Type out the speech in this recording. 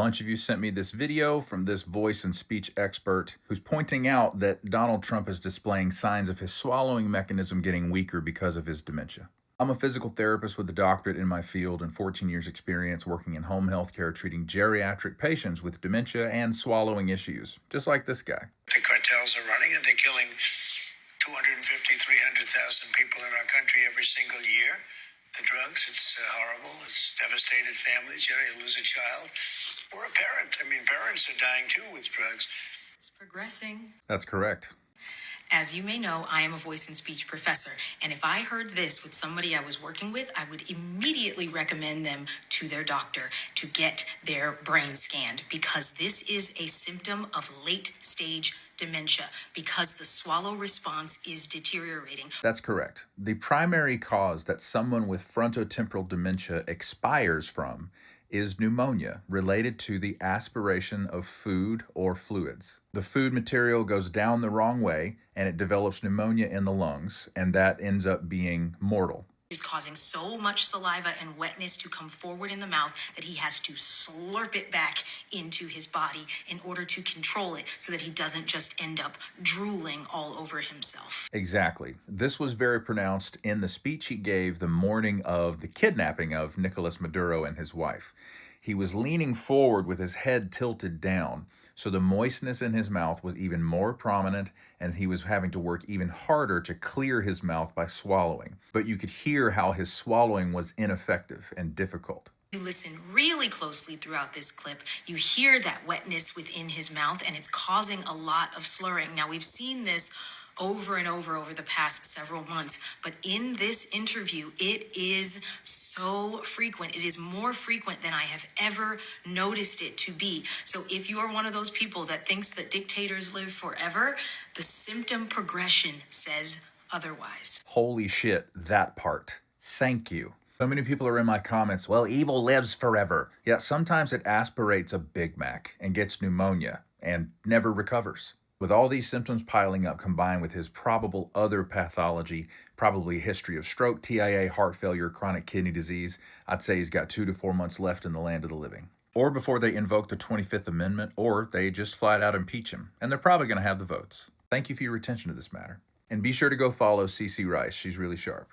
bunch of you sent me this video from this voice and speech expert who's pointing out that Donald Trump is displaying signs of his swallowing mechanism getting weaker because of his dementia. I'm a physical therapist with a doctorate in my field and 14 years experience working in home health care treating geriatric patients with dementia and swallowing issues, just like this guy. The cartels are running and they're killing 250, 300,000 people in our country every single year. The drugs, it's horrible. It's devastated families. You know, you lose a child or a parent. I mean, parents are dying too with drugs. It's progressing. That's correct. As you may know, I am a voice and speech professor, and if I heard this with somebody I was working with, I would immediately recommend them to their doctor to get their brain scanned, because this is a symptom of late stage dementia, because the swallow response is deteriorating. That's correct. The primary cause that someone with frontotemporal dementia expires from is pneumonia related to the aspiration of food or fluids. The food material goes down the wrong way and it develops pneumonia in the lungs, and that ends up being mortal. Is causing so much saliva and wetness to come forward in the mouth that he has to slurp it back into his body in order to control it so that he doesn't just end up drooling all over himself. Exactly. This was very pronounced in the speech he gave the morning of the kidnapping of Nicolas Maduro and his wife. He was leaning forward with his head tilted down, so the moistness in his mouth was even more prominent, and he was having to work even harder to clear his mouth by swallowing. But you could hear how his swallowing was ineffective and difficult. You listen really closely throughout this clip, you hear that wetness within his mouth, and it's causing a lot of slurring. Now, we've seen this over and over the past several months, but in this interview, it is so frequent. It is more frequent than I have ever noticed it to be. So if you are one of those people that thinks that dictators live forever, the symptom progression says otherwise. Holy shit, that part. Thank you. So many people are in my comments, well, evil lives forever. Yeah, sometimes it aspirates a Big Mac and gets pneumonia and never recovers. With all these symptoms piling up, combined with his probable other pathology, probably a history of stroke, TIA, heart failure, chronic kidney disease, I'd say he's got 2 to 4 months left in the land of the living. Or before they invoke the 25th Amendment, or they just flat out impeach him. And they're probably going to have the votes. Thank you for your attention to this matter. And be sure to go follow CC Rice. She's really sharp.